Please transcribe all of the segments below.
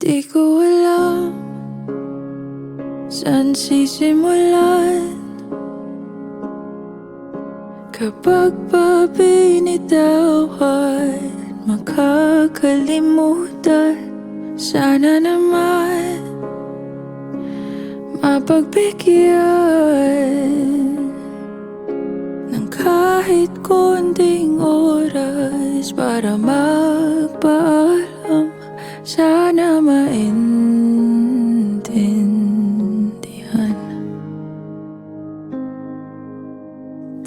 Di ko alam saan sisimulan kapag pa binitawan, makakalimutan. Sana naman mapagbigyan ng kahit konting oras para magpaalam. Sana maintindihan.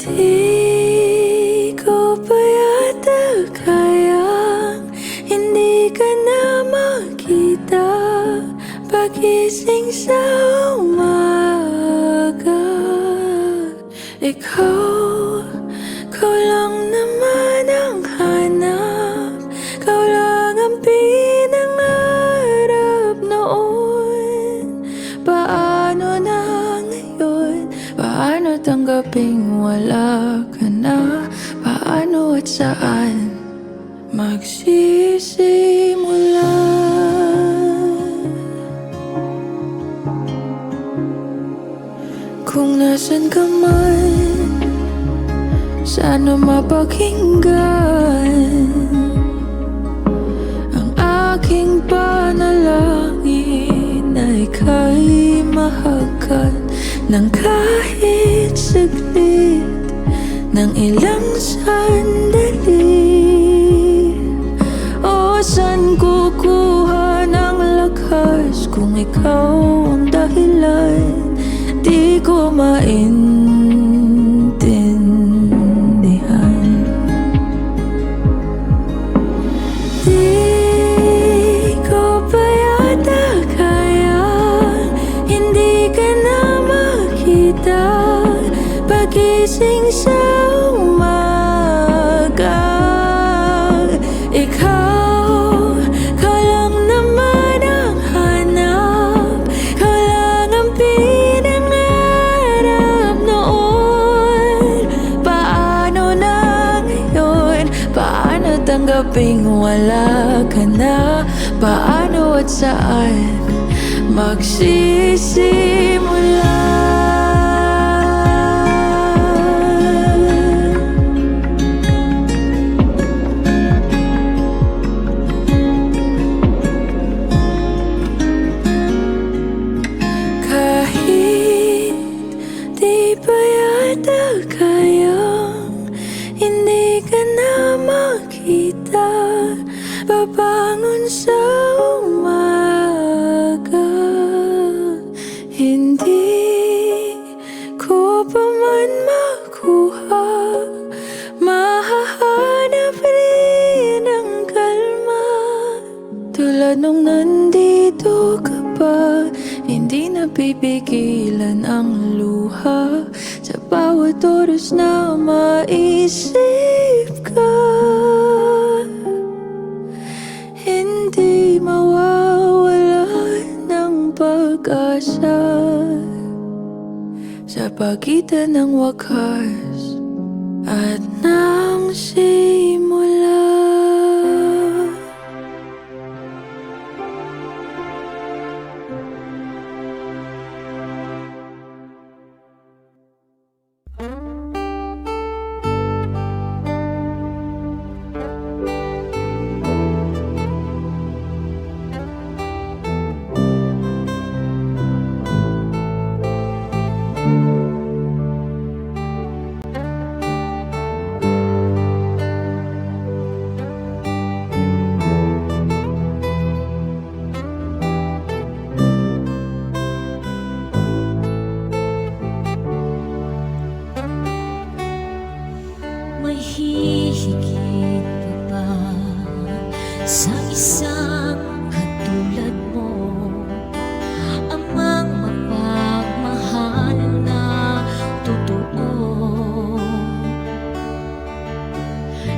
Di ko pa yata kayang hindi ka na makita pagising sa umaga. Ikaw lang naman ang hanap, ikaw lang ang pinangarap noon. Paano na ngayon? Paano tanggaping wala ka na? Paano at saan magsisimula? Kung nasan ka man, sana mapakinggan ang aking panalangin na ika'y mahagkan ng kahit saglit, ng ilang sandali. O saan kukuha ng lakas kung ikaw ang dahilan? Di ko maintindihan. Di ko pa yata kaya hindi ka na makita pagising sa umaga. Ikaw lang naman ang hanap, ikaw lang ang pinangarap noon. Paano na ngayon? Paano tanggaping wala ka na? Paano at saan magsisimula? Kayang hindi ka na makita babangon sa umaga. Hindi ko pa man makuha, mahahanap rin ang kalma. Tulad nung nandito ka pa, hindi napipigilan ang luha. Sa bawat oras na maisip ka, hindi mawawala ng pag-asa sa pagitan ng wakas at ng simula. May hihigit pa ba sa isang katulad mo? Amang mapagmahal na totoo.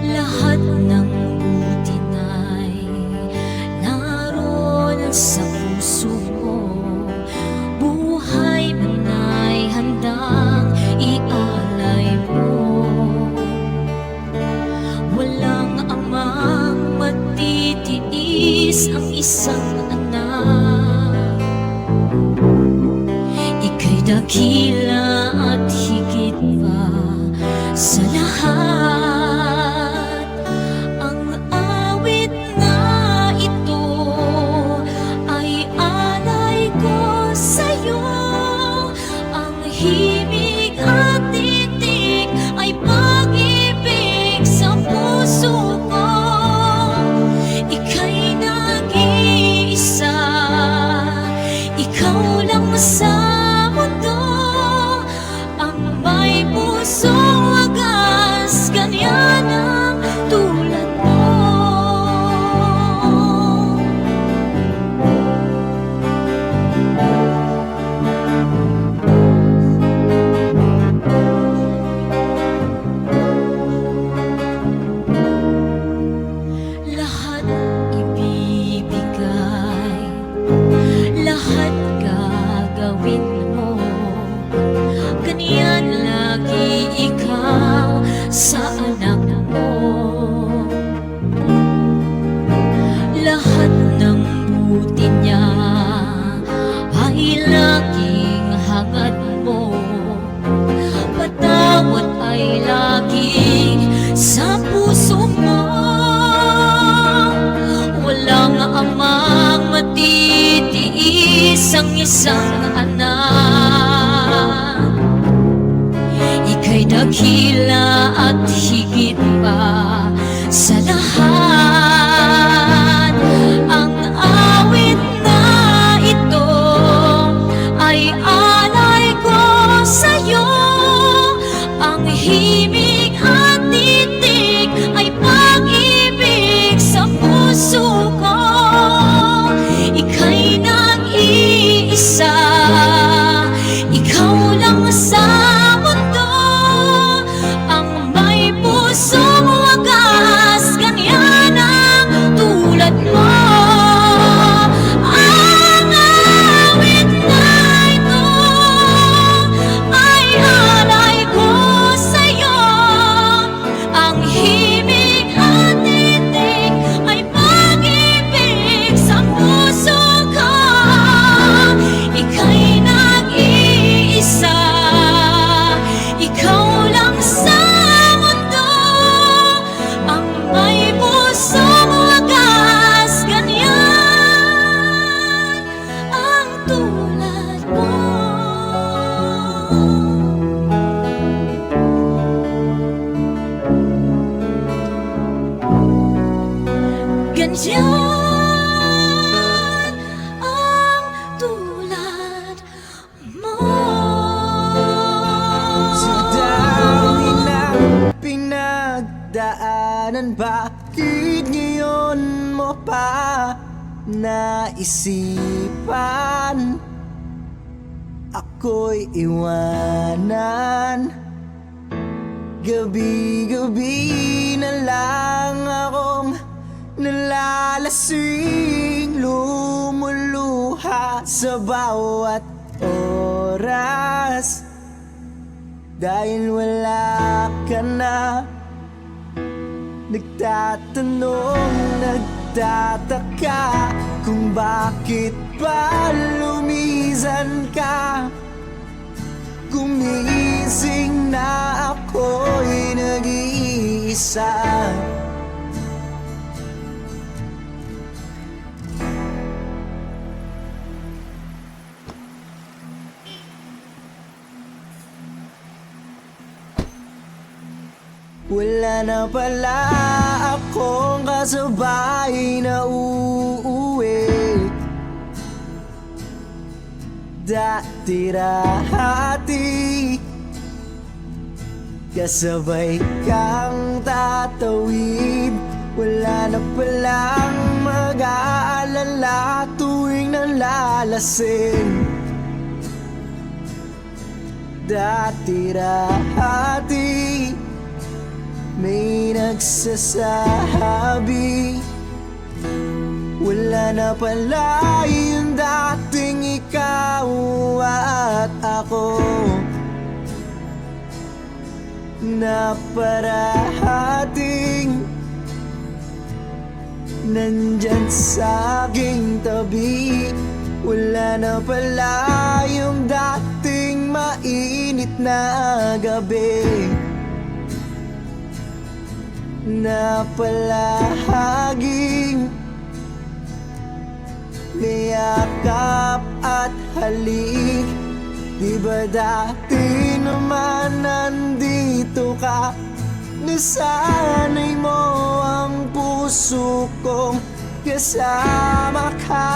Lahat ng buti na'y naroon sa puso mo. Buhay mo na'y handang ialay mo. Walang amang matitiis ang isang anak dakila at higit pa sa lahat. Ang awit na ito ay alay ko sa'yo. Ang himig at titik ay pag-ibig sa puso ko. Ika'y nag-iisa, ikaw lang sa mundo, ang may pusong wagas, ganyan ang tulad mo. Lahat ibibigay, lahat gagawin mo, ganyan lagi ikaw sa anak mo. Lahat ng buti niya ay laging hangad mo, patawad ay laging sa puso mo. Walang amang matitiis ang isang anak. Ika'y dakila at higit pa sa lahat. Ang awit na ito ay alay ko sa'yo. Ang himig at titik ay pag-ibig sa puso ko. Ika'y nag-iisa, ikaw lang sa mundo, ang may pusong wagas, ganyan ang tulad mo. Ang awit na ito ay alay ko sa'yo. Ang himig at titik ay pag-ibig sa puso ko. Ika'y nag-iisa, ikaw lang sa mundo, ang may pusong wagas, ganyan ang tulad mo. Ganyan ang tulad mo. Sa dami ng pinagdaanan, bakit ngayon mo pa naisipan ako'y iwanan? Gabi-gabi na lang akong nalalasing, lumuluha sa bawat oras dahil wala ka na. Nagtatanong, nagtataka kung bakit ba lumisan ka. Gumising na ako'y nag-iisa. Wala na pala akong kasabay na uuwi. Dati-rahati kasabay kang tatawid. Wala na palang mag-aalala tuwing nalalasing. Dati-rahati may nagsasabi, wala na pala yung dating ikaw at ako, na parating nandyan sa aking tabi. Wala na pala yung dating na gabi na palaging niyakap at halik. Di ba dati naman nandito ka? Nasanay mo ang puso kong kasama ka.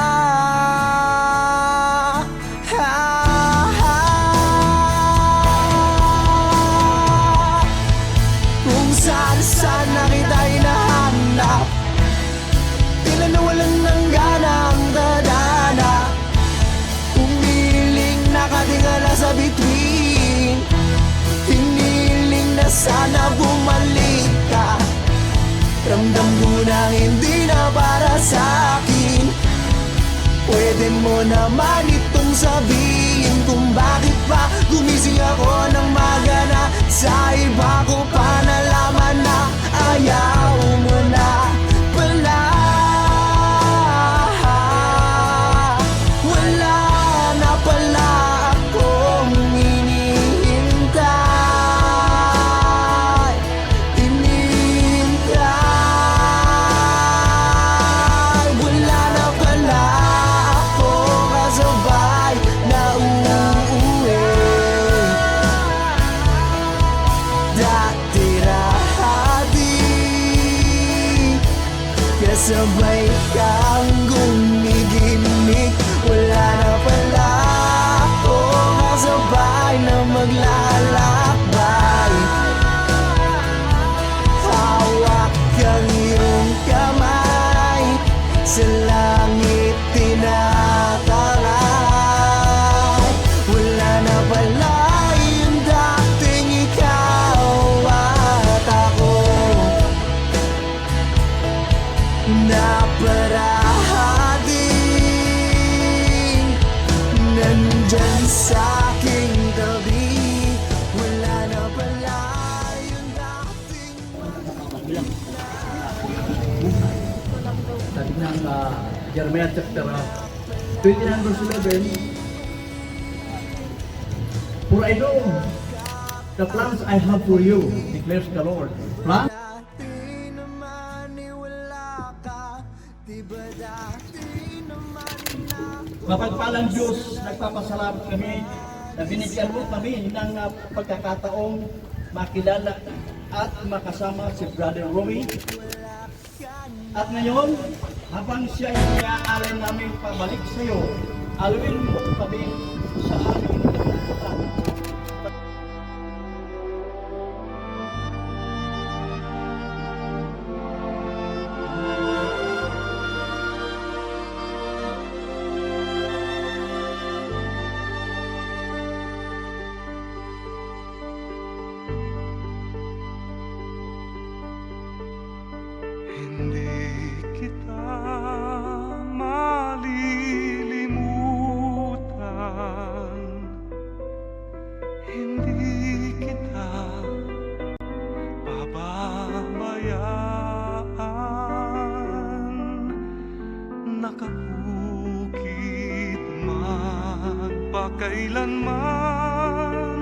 Kung saan na kita hinahanap, tila nawalan ng gana ang dadana. Umiling nakatingala sa bituin, hiniling na sana bumalik ka. Ramdam ko na hindi na para sa akin. Pwede mo naman itong sabihin kung bakit pa gumising ako ng magana. Sa iba ko pa nalaman na ayaw mo na pala. Wala na pala akong hinihintay. Wala na pala ako kasabay na uuwi. Dati-rati kasabay kang gumiginig. Wala na pala ako kasabay na maglalakbay. Hawak ang iyong kamay, sa langit tinatalay. Wala na pala yung dating ikaw at ako, na parating nandyan sa aking tabi. Wala na pala yung dating. Sabi ng Jeremiah chapter 29 verse 11, for I know the plans I have for you, declares the Lord. Plan? Dati naman wala ka, di ba dati naman na Mapagpalang Diyos, nagpapasalamat kami na binigyan mo kami ng pagkakataong makilala at makasama si Brother Romy. At ngayon, habang siya ay iaalay namin pabalik sa iyo, alawin mo kami sa aming pagkakataon. Hindi kita malilimutan, hindi kita pababayaan. Nakahukit magpakailanman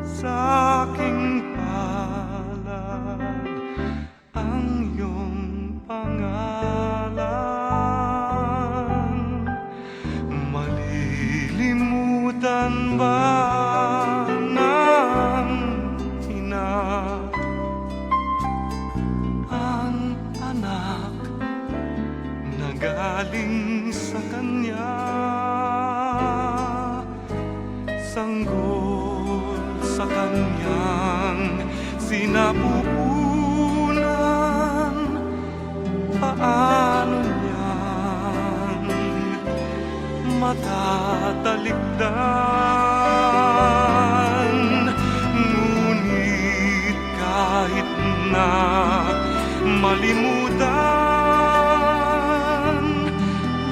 sa aking palad ang iyong pangalan. Malilimutan ba ng ina ang anak na galing sa kanya? Sanggol sa kanyang sinapupunan, paano niyan matatalikdan? Ngunit kahit na malimutan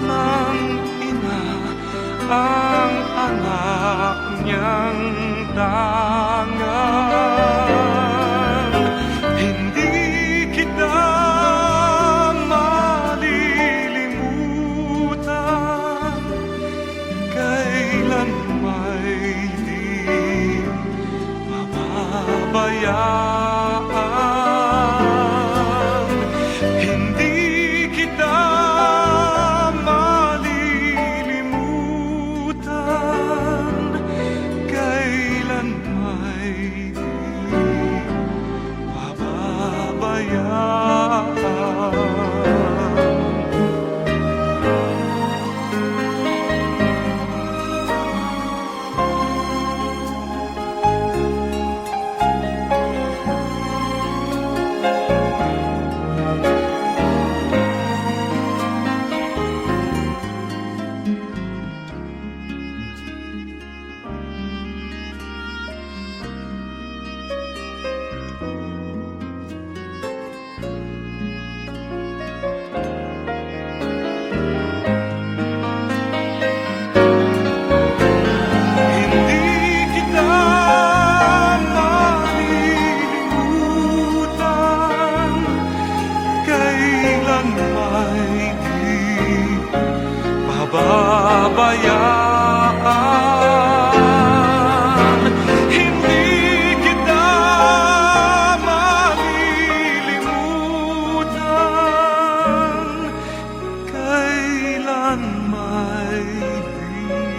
ng ina ang anak niyang tangan, hindi kita malilimutan kailan may di pababayaan. Hindi kita malilimutan kailan may di.